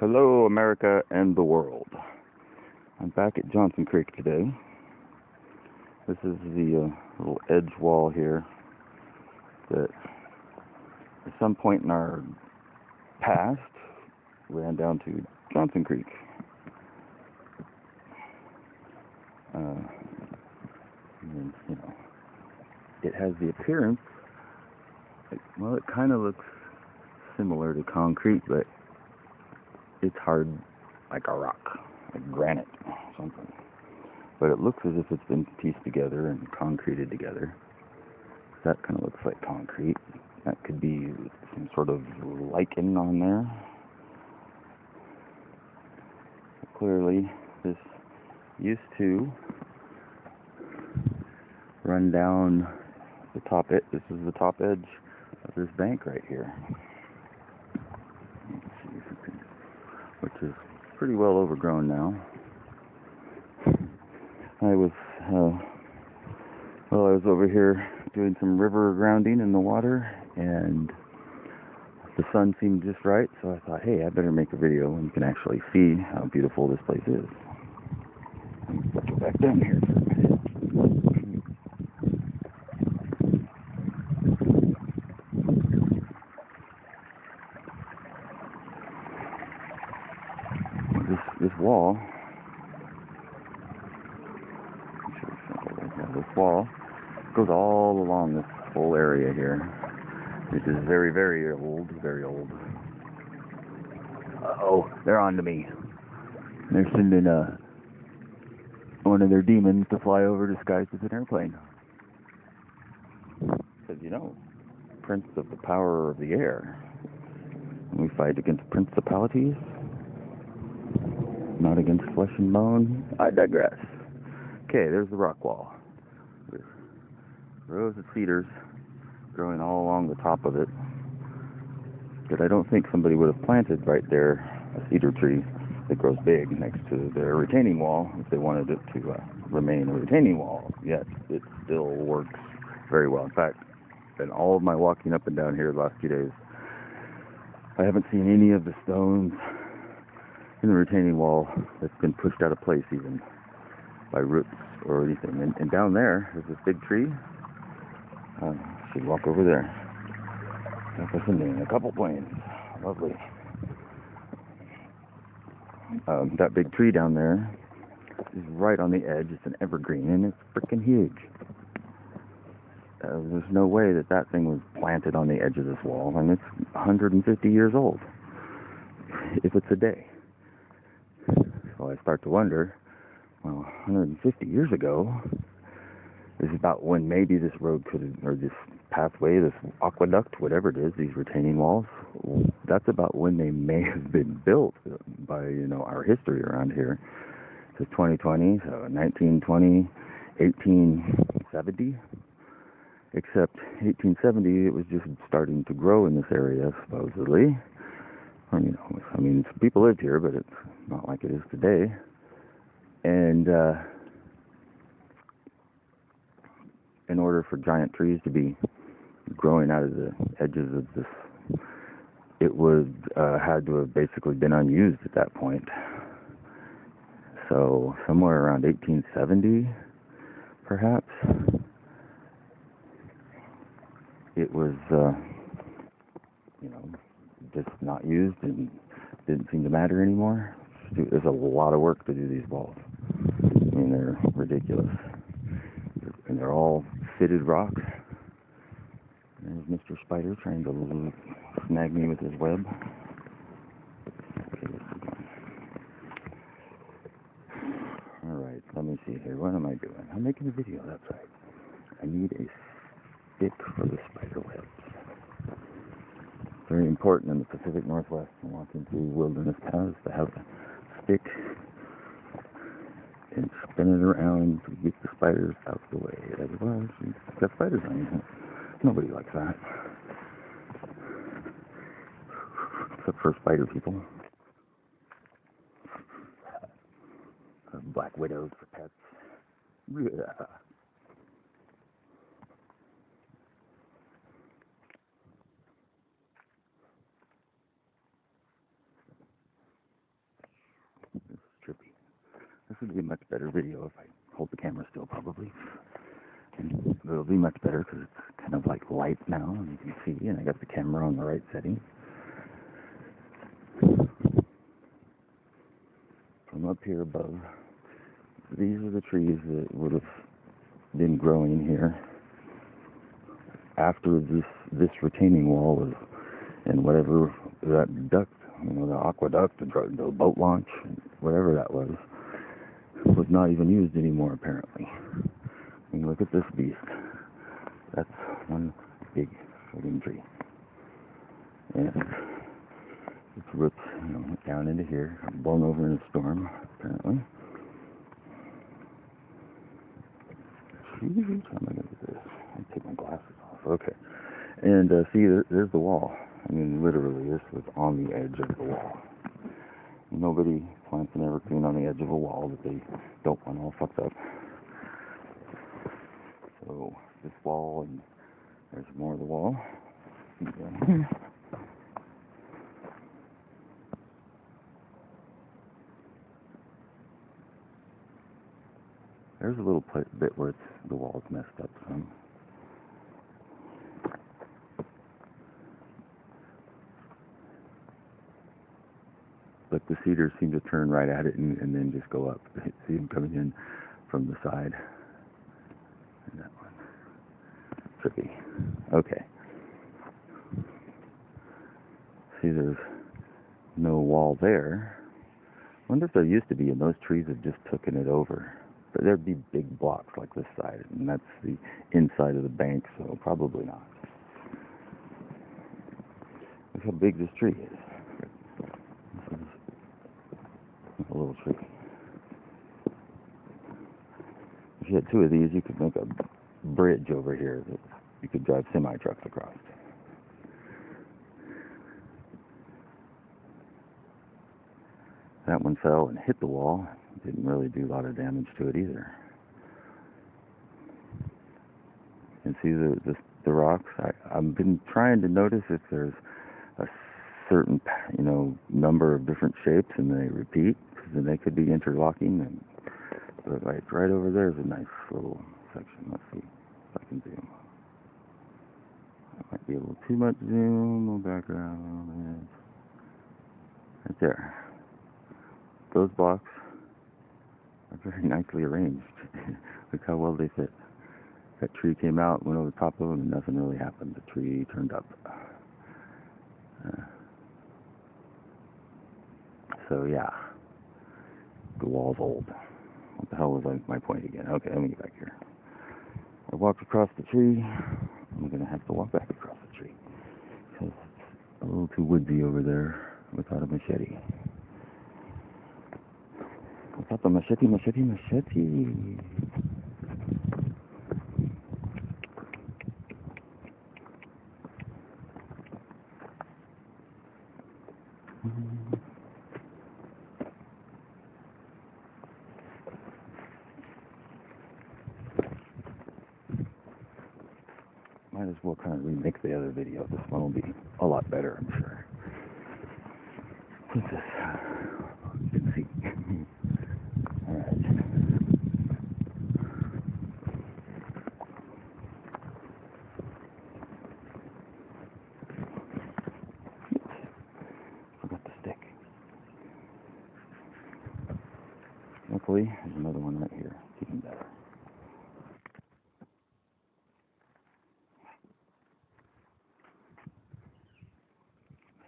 Hello, America and the world. I'm back at Johnson Creek today. This is the little edge wall here that at some point in our past ran down to Johnson Creek. And, it has the appearance, well, it kind of looks similar to concrete, but it's hard like a rock, like granite or something. But it looks as if it's been pieced together and concreted together. That kind of looks like concrete. That could be some sort of lichen on there. Clearly, this used to run down the top edge. This is the top edge of this bank right here. Let's see if we can, which is pretty well overgrown now. I was over here doing some river grounding in the water, and the sun seemed just right, so I thought, hey, I better make a video and you can actually see how beautiful this place is. Let's go back down here for a minute. This wall, this wall goes all along this whole area here. This is very, very old, very old. Uh-oh, they're on to me. They're sending one of their demons to fly over disguised as an airplane. Because, prince of the power of the air. And we fight against principalities, not against flesh and bone. I digress. Okay, there's the rock wall. There's rows of cedars growing all along the top of it. But I don't think somebody would have planted right there a cedar tree that grows big next to their retaining wall if they wanted it to remain a retaining wall. Yet it still works very well. In fact, in all of my walking up and down here the last few days, I haven't seen any of the stones in the retaining wall that's been pushed out of place even by roots or anything. And down there's this big tree. Should walk over there. Listen, a couple planes. Lovely. That big tree down there is right on the edge. It's an evergreen, and it's freaking huge. There's no way that thing was planted on the edge of this wall, and it's 150 years old, if it's a day. So I start to wonder, well, 150 years ago is about when maybe this road or this pathway, this aqueduct, whatever it is, these retaining walls, that's about when they may have been built by, our history around here. It's 2020, so 1920, 1870. Except 1870, it was just starting to grow in this area, supposedly. People lived here, but it's not like it is today. And in order for giant trees to be growing out of the edges of this, it would had to have basically been unused at that point. So somewhere around 1870, perhaps, it was just not used and didn't seem to matter anymore. There's a lot of work to do these walls. They're ridiculous. And they're all fitted rocks. There's Mr. Spider trying to snag me with his web. Okay, let's keep going. Alright, let me see here. What am I doing? I'm making a video, that's right. I need a stick for the spider webs. Very important in the Pacific Northwest and walking through wilderness paths to have a stick and spin it around to get the spiders out of the way. Otherwise, you've got spiders on you. Nobody likes that. Except for spider people. Black widows for pets. Yeah. would be a much better video if I hold the camera still, probably. And it'll be much better because it's kind of like light now, and you can see, and I got the camera on the right setting. From up here above, these are the trees that would have been growing here after this retaining wall was, and whatever that duct, the aqueduct, the boat launch, whatever that was not even used anymore, apparently. And look at this beast. That's one big friggin' tree. And it's roots, down into here, blown over in a storm, apparently. How am I going to do this? I take my glasses off. Okay. And see, there's the wall. I mean, literally, this was on the edge of the wall. Nobody plants an evergreen on the edge of a wall that they don't want all fucked up. So, this wall, and there's more of the wall. Down here. There's a little bit where the wall's messed up some. Look, the cedars seem to turn right at it and then just go up. See them coming in from the side. And that one. Tricky. Okay. See, there's no wall there. I wonder if there used to be, and those trees have just taken it over. But there'd be big blocks like this side, and that's the inside of the bank, so probably not. Look how big this tree is. This is a little tree. If you had two of these, you could make a bridge over here that you could drive semi-trucks across. That one fell and hit the wall. Didn't really do a lot of damage to it either. And see the rocks? I've been trying to notice if there's a certain, number of different shapes and they repeat, because then they could be interlocking. But like right over there is a nice little section. Let's see if I can zoom. That might be a little too much zoom. No background. Right there. Those blocks are very nicely arranged. Look how well they fit. That tree came out, went over the top of them, and nothing really happened. The tree turned up. So yeah, the wall's old. What the hell was my point again? Okay, let me get back here. I walked across the tree. I'm going to have to walk back across the tree because it's a little too woodsy over there without a machete. Without the machete. Might as well kind of remake the other video. This one will be a lot better, I'm sure. What's this? You can see. Alright. Forgot the stick. Luckily, there's another one right here. It's even better.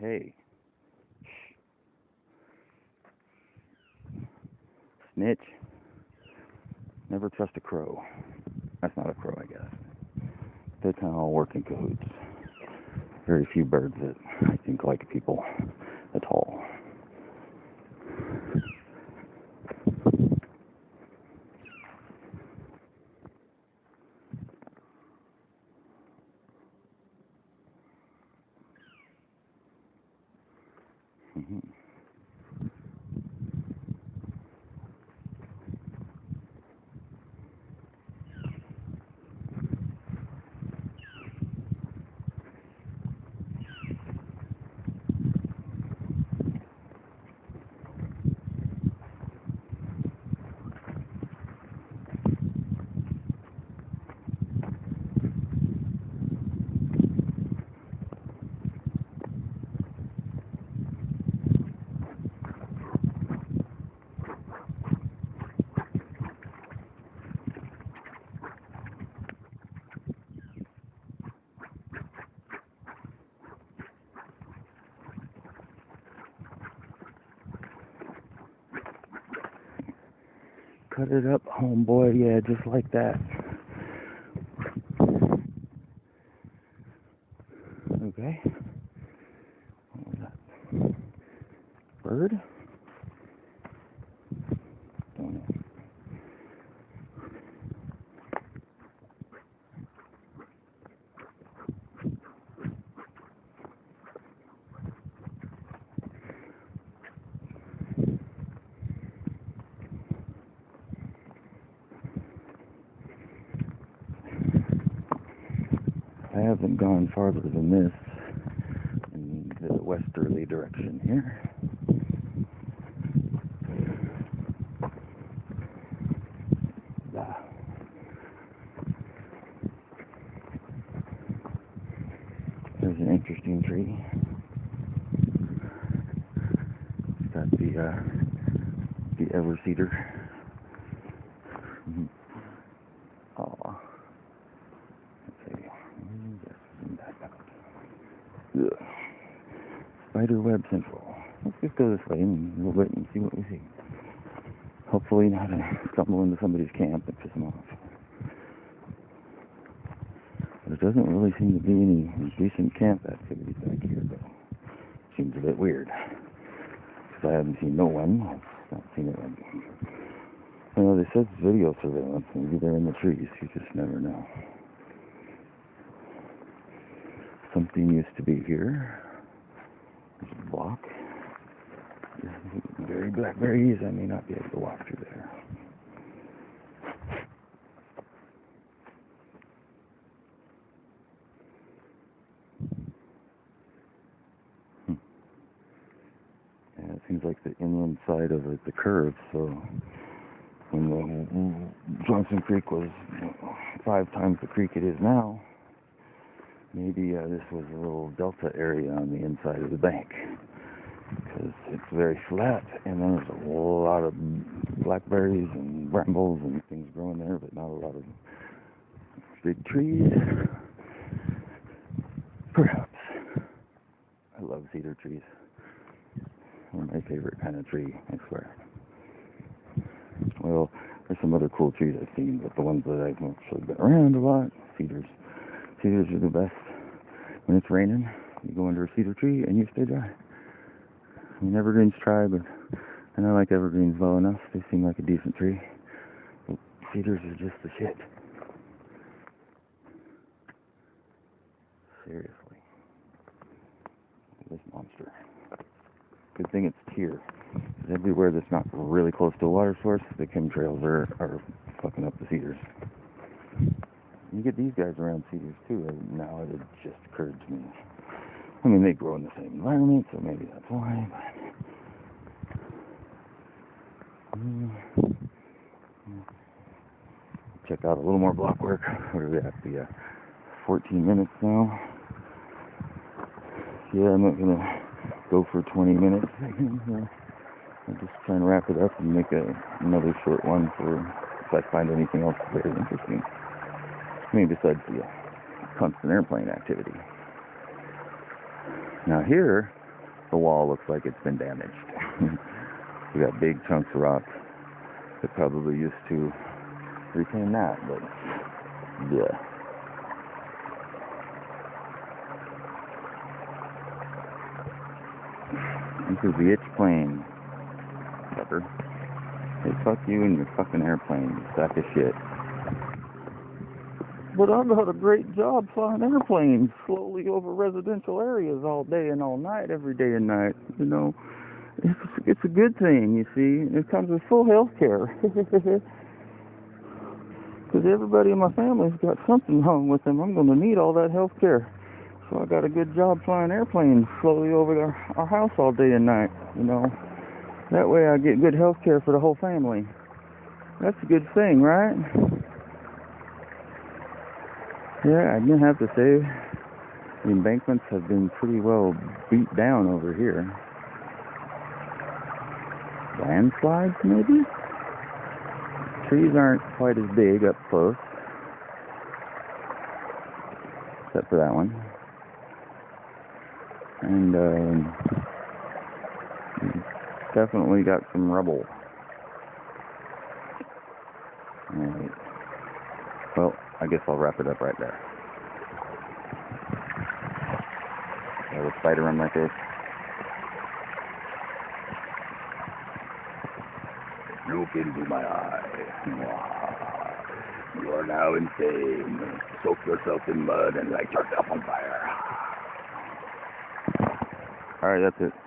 Hey. Snitch. Never trust a crow. That's not a crow, I guess. They kind of all work in cahoots. Very few birds that I think like people at all. Mm-hmm. Cut it up, homeboy. Yeah, just like that. Okay. What was that? Bird? Don't know. I haven't gone farther than this in the westerly direction here. There's an interesting tree. It's got the ever cedar. Oh, let's see. Ugh. Spider web central. Let's just go this way and a little bit and see what we see. Hopefully not stumble into somebody's camp and piss them off. There doesn't really seem to be any decent camp activities back here, though. Seems a bit weird. Because I haven't seen no one. I've not seen it. You know, they said video surveillance. Maybe they're in the trees. You just never know. Something used to be here. There's a block. Very blackberries. I may not be able to walk through there. Yeah, it seems like the inland side of it, the curve. So when the Johnson Creek was 5 times the creek it is now, maybe this was a little delta area on the inside of the bank. Because it's very flat, and then there's a lot of blackberries and brambles and things growing there, but not a lot of big trees. Perhaps. I love cedar trees. They're my favorite kind of tree, I swear. Well, there's some other cool trees I've seen, but the ones that I've actually been around a lot, cedars. Cedars are the best. When it's raining, you go under a cedar tree and you stay dry. I mean, evergreens try, but I like evergreens well enough. They seem like a decent tree. But cedars are just the shit. Seriously. This monster. Good thing it's here. Because everywhere that's not really close to a water source, the chemtrails are fucking up the cedars. You get these guys around cedars too. Now it just occurred to me. I mean, they grow in the same environment, so maybe that's why. But check out a little more block work. What are we at? The 14 minutes now. Yeah, I'm not gonna go for 20 minutes. I'm just trying to wrap it up and make another short one for if I find anything else very interesting. I mean, besides the constant airplane activity. Now here, the wall looks like it's been damaged. We got big chunks of rock that probably used to retain that, but yeah. This is the itch plane, sucker. Hey, fuck you and your fucking airplane, you sack of shit. But I've got a great job flying airplanes slowly over residential areas all day and all night, every day and night. You know, it's a good thing, you see. It comes with full health care. Because everybody in my family's got something wrong with them. I'm going to need all that health care. So I got a good job flying airplanes slowly over our house all day and night, you know. That way I get good health care for the whole family. That's a good thing, right? Yeah, I didn't have to say, the embankments have been pretty well beat down over here. Landslides, maybe? Trees aren't quite as big up close. Except for that one. And, definitely got some rubble. guess I'll wrap it up right there. There's a spider on my face. Look into my eye. You are now insane. Soak yourself in mud and light yourself on fire. Alright, that's it.